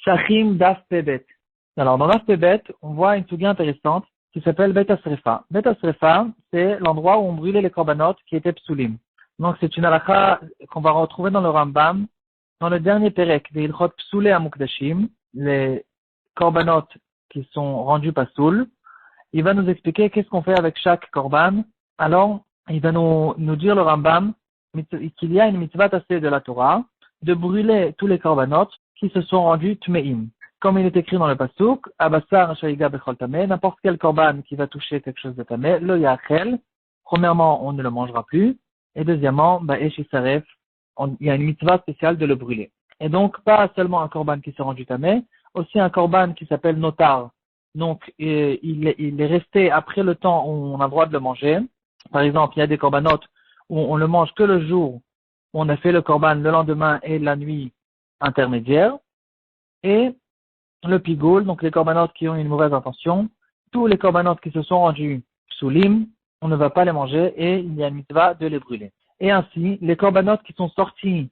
Shachim Daf Pebet. Alors, dans Daf Pebet, on voit une sugia intéressante qui s'appelle Bet Asrefa. Bet Asrefa, c'est l'endroit où on brûlait les korbanot qui étaient psulim. Donc, c'est une halakha qu'on va retrouver dans le Rambam, dans le dernier perek, des Ilchot Psoulé Amukdashim, les korbanot qui sont rendus pasoul. Il va nous expliquer qu'est-ce qu'on fait avec chaque korban. Alors, il va nous dire le Rambam qu'il y a une mitzvah tassée de la Torah de brûler tous les korbanot qui se sont rendus tmeim. Comme il est écrit dans le pasuk, Abassar Shaiga Bechol Tameh, n'importe quel korban qui va toucher quelque chose de tameh, lo yachel. Premièrement, on ne le mangera plus. Et deuxièmement, Ba'esh Yisaref, il y a une mitzvah spéciale de le brûler. Et donc, pas seulement un korban qui s'est rendu tameh, aussi un korban qui s'appelle notar. Donc, il est resté après le temps où on a le droit de le manger. Par exemple, il y a des korbanot où on le mange que le jour où on a fait le korban le lendemain et la nuit intermédiaire. Et le pigoul, donc les korbanot qui ont une mauvaise intention, tous les korbanot qui se sont rendus psulim, on ne va pas les manger et il y a une mitzvah de les brûler. Et ainsi, les korbanot qui sont sortis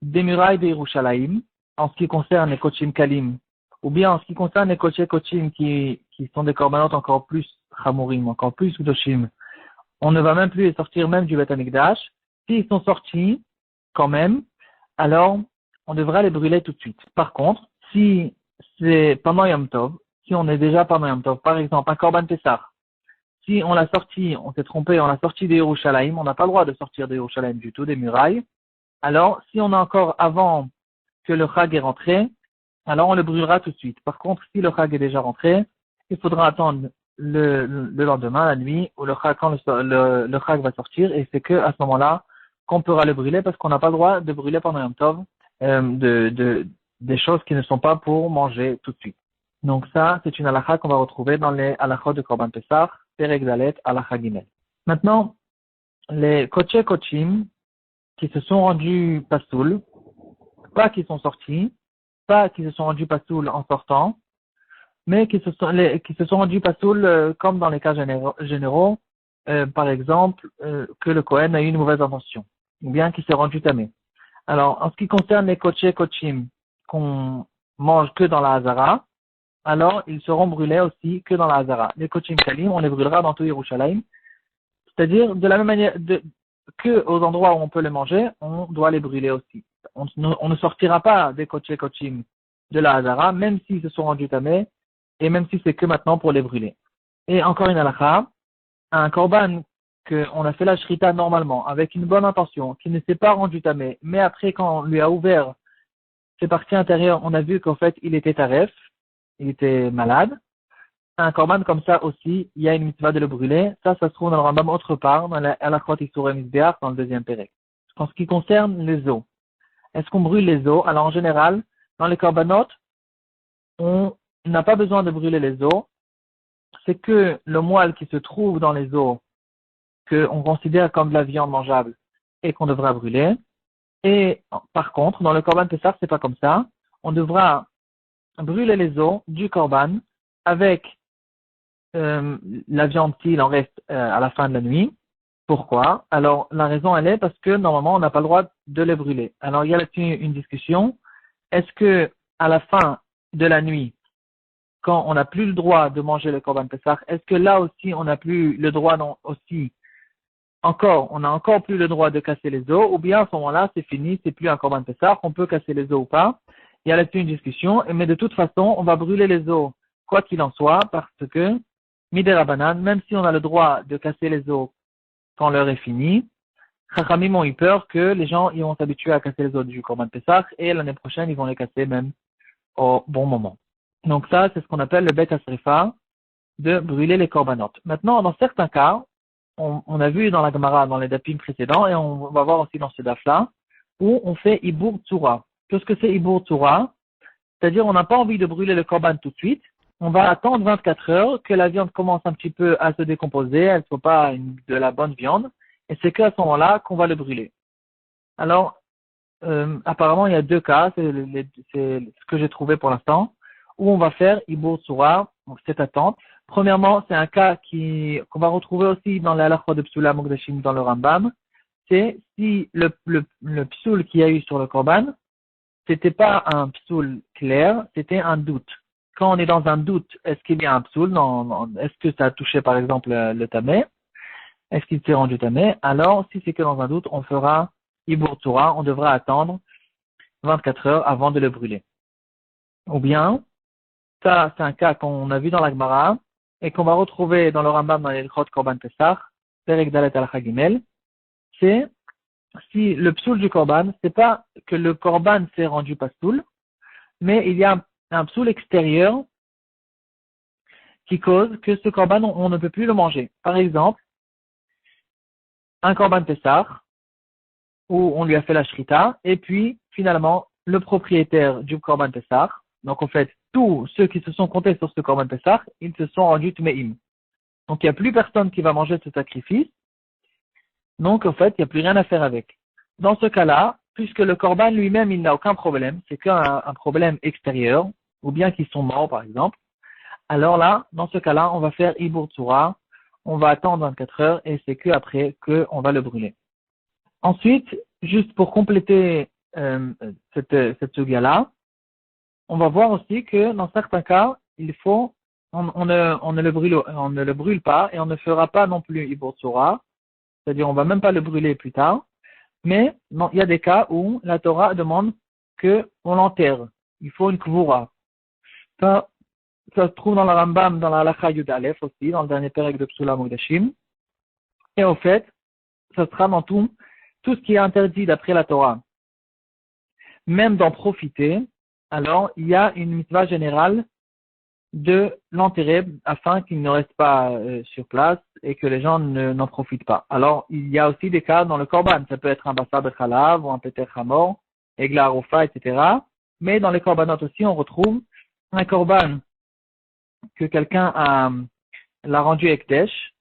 des murailles de Yerushalayim, en ce qui concerne les kochim kalim, ou bien en ce qui concerne les kochim qui sont des korbanot encore plus chamurim, encore plus udoshim, on ne va même plus les sortir même du Beth Amikdash. S'ils sont sortis, quand même, alors on devra les brûler tout de suite. Par contre, si c'est pendant Yom Tov, si on est déjà pendant Yom Tov, par exemple un korban Pessah, si on l'a sorti, on s'est trompé, on l'a sorti des Yerushalayim, on n'a pas le droit de sortir des Yerushalayim du tout, des murailles. Alors, si on est encore avant que le Chag est rentré, alors on le brûlera tout de suite. Par contre, si le Chag est déjà rentré, il faudra attendre le lendemain, la nuit, où quand le Chag va sortir, et c'est que à ce moment-là qu'on pourra le brûler, parce qu'on n'a pas le droit de brûler pendant Yom Tov des choses qui ne sont pas pour manger tout de suite. Donc ça, c'est une halakha qu'on va retrouver dans les halakhot de Korban Pessah, Perek Dalet, halakha Gimel. Maintenant, les kochim qui se sont rendus pasoul, pas qui sont sortis, pas qui se sont rendus pasoul en sortant, mais qui se sont rendus pasoul comme dans les cas généraux, par exemple, que le Kohen a eu une mauvaise intention, ou bien qui s'est rendu tamé. Alors, en ce qui concerne les kochim qu'on mange que dans la Hazara, alors ils seront brûlés aussi que dans la Hazara. Les kochim kalim, on les brûlera dans tout Yerushalayim. C'est-à-dire, de la même manière que aux endroits où on peut les manger, on doit les brûler aussi. On ne sortira pas des kochim de la Hazara, même s'ils se sont rendus tamés, et même si c'est que maintenant pour les brûler. Et encore une halakha, un korban qu'on a fait la shrita normalement, avec une bonne intention, qui ne s'est pas rendu tamé, mais après quand on lui a ouvert ses parties intérieures, on a vu qu'en fait il était taref, il était malade. Un korban comme ça aussi, il y a une mitzvah de le brûler. Ça se trouve dans le Rambam autre part, dans la Halachot Isurei Mizbeach, dans le deuxième pérek. En ce qui concerne les os, est-ce qu'on brûle les os? Alors en général, dans les korbanot, on n'a pas besoin de brûler les os. C'est que le moelle qui se trouve dans les os, qu'on considère comme de la viande mangeable et qu'on devra brûler. Et par contre, dans le korban Pessah, c'est pas comme ça. On devra brûler les os du korban avec la viande s'il en reste à la fin de la nuit. Pourquoi? Alors, la raison, elle est parce que normalement, on n'a pas le droit de les brûler. Alors, il y a là-dessus une discussion. Est-ce que à la fin de la nuit, quand on n'a plus le droit de manger le korban Pessah, est-ce que là aussi, on n'a plus le droit on n'a encore plus le droit de casser les os, ou bien à ce moment-là, c'est fini, c'est plus un korban Pessah, on peut casser les os ou pas. Il y a là-dessus une discussion, mais de toute façon, on va brûler les os, quoi qu'il en soit, parce que, midé rabanan, même si on a le droit de casser les os quand l'heure est finie, Chachamim ont eu peur que les gens ils vont s'habituer à casser les os du korban Pessah, et l'année prochaine, ils vont les casser même au bon moment. Donc ça, c'est ce qu'on appelle le bet asrefa, de brûler les korbanot. Maintenant, dans certains cas, on a vu dans la Gemara, dans les dapim précédents, et on va voir aussi dans ce daf-là, où on fait Ibour Tsura. Qu'est-ce que c'est Ibour Tsura? C'est-à-dire, on n'a pas envie de brûler le korban tout de suite. On va attendre 24 heures que la viande commence un petit peu à se décomposer, elle ne soit pas de la bonne viande, et c'est qu'à ce moment-là qu'on va le brûler. Alors, apparemment, il y a deux cas, c'est ce que j'ai trouvé pour l'instant, où on va faire Ibour Tsura, donc cette attente. Premièrement, c'est un cas qu'on va retrouver aussi dans la halakha de Psula Mokdashim dans le Rambam. C'est si le psoul qu'il y a eu sur le korban, c'était pas un psoul clair, c'était un doute. Quand on est dans un doute, est-ce qu'il y a un psoul? Non, est-ce que ça a touché par exemple le tamé? Est-ce qu'il s'est rendu tamé? Alors, si c'est que dans un doute, on fera Ibur Torah, on devra attendre 24 heures avant de le brûler. Ou bien, ça, c'est un cas qu'on a vu dans la Gemara et qu'on va retrouver dans le Rambam dans les Chot Korban Pesach, Perek Dalet Al Gimel, c'est si le psoul du Korban, c'est pas que le Korban s'est rendu pastoul, mais il y a un psoul extérieur qui cause que ce Korban, on ne peut plus le manger. Par exemple, un Korban Pesach, où on lui a fait la shrita, et puis, finalement, le propriétaire du Korban Pesach, donc en fait, tous ceux qui se sont comptés sur ce Korban Pesach, ils se sont rendus Tmeim. Donc il n'y a plus personne qui va manger ce sacrifice, donc en fait, il n'y a plus rien à faire avec. Dans ce cas-là, puisque le Korban lui-même, il n'a aucun problème, c'est qu'un problème extérieur, ou bien qu'ils sont morts par exemple, alors là, dans ce cas-là, on va faire Ibur Tzura, on va attendre 24 heures, et c'est que après qu'on va le brûler. Ensuite, juste pour compléter cette sugia-là, on va voir aussi que dans certains cas, il faut, on ne le brûle pas et on ne fera pas non plus Ibur Tzura, c'est-à-dire on va même pas le brûler plus tard, mais non, il y a des cas où la Torah demande qu'on l'enterre. Il faut une kvura. Ça se trouve dans la Rambam, dans la Halacha Yud Aleph aussi, dans le dernier pérec de Psula Mokdashim. Et au fait, ça sera dans tout ce qui est interdit d'après la Torah, même d'en profiter, alors il y a une mitzvah générale de l'enterrer afin qu'il ne reste pas sur place et que les gens n'en profitent pas. Alors il y a aussi des cas dans le korban, ça peut être un bassar de chalav ou un peter chamor, egla arufa, etc. Mais dans les korbanot aussi on retrouve un korban que quelqu'un l'a rendu ekdesh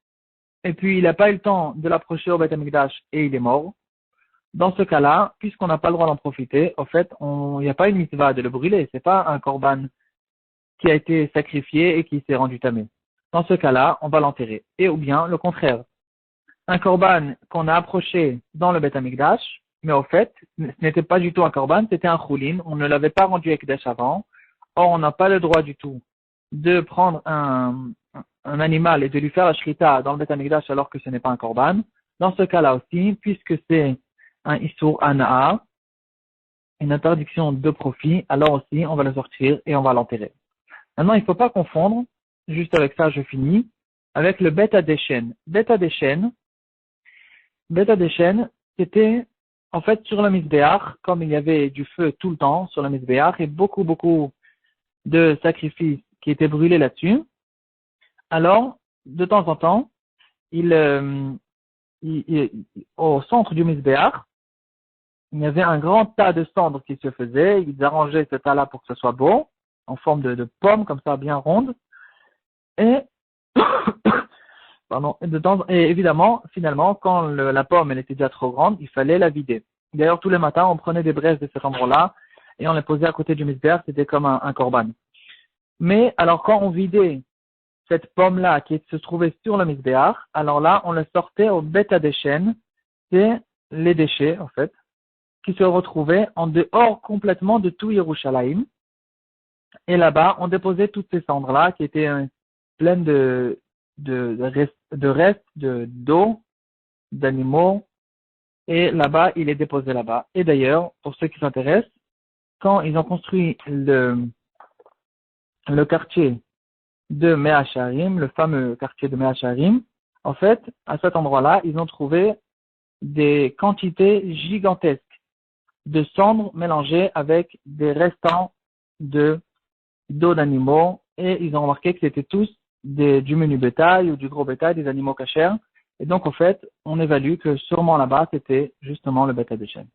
et puis il n'a pas eu le temps de l'approcher au Beth Amikdash et il est mort. Dans ce cas-là, puisqu'on n'a pas le droit d'en profiter, au fait, il n'y a pas une mitzvah de le brûler. C'est pas un korban qui a été sacrifié et qui s'est rendu tamé. Dans ce cas-là, on va l'enterrer. Et ou bien, le contraire. Un korban qu'on a approché dans le Beth Amikdash, mais au fait, ce n'était pas du tout un korban, c'était un choulin. On ne l'avait pas rendu ekdesh avant. Or, on n'a pas le droit du tout de prendre un animal et de lui faire la shrita dans le Beth Amikdash alors que ce n'est pas un korban. Dans ce cas-là aussi, puisque c'est un Issour Ana'a, une interdiction de profit, alors aussi on va le sortir et on va l'enterrer. Maintenant, il ne faut pas confondre, juste avec ça je finis, avec le Beta Deshen. Beta Deshen, c'était en fait sur le Mizbeach, comme il y avait du feu tout le temps sur le Mizbeach et beaucoup de sacrifices qui étaient brûlés là-dessus. Alors, de temps en temps, au centre du Mizbeach, il y avait un grand tas de cendres qui se faisaient. Ils arrangeaient ce tas-là pour que ce soit beau, en forme de pomme, comme ça, bien ronde. Et, pardon, et évidemment, finalement, quand la pomme elle était déjà trop grande, il fallait la vider. D'ailleurs, tous les matins, on prenait des braises de cet endroit-là et on les posait à côté du misbéach, c'était comme un korban. Mais alors, quand on vidait cette pomme-là qui se trouvait sur le misbéach, alors là, on le sortait au bêta des chênes, c'est les déchets, en fait, qui se retrouvaient en dehors complètement de tout Yerushalayim. Et là-bas, on déposait toutes ces cendres-là qui étaient pleines de restes d'eau, d'animaux. Et là-bas, il est déposé là-bas. Et d'ailleurs, pour ceux qui s'intéressent, quand ils ont construit le quartier de Mea Shearim, le fameux quartier de Mea Shearim, en fait, à cet endroit-là, ils ont trouvé des quantités gigantesques de cendres mélangées avec des restants d'eau d'animaux, et ils ont remarqué que c'était tous du menu bétail ou du gros bétail, des animaux cachers. Et donc, au fait, on évalue que sûrement là-bas, c'était justement le bétail de chêne.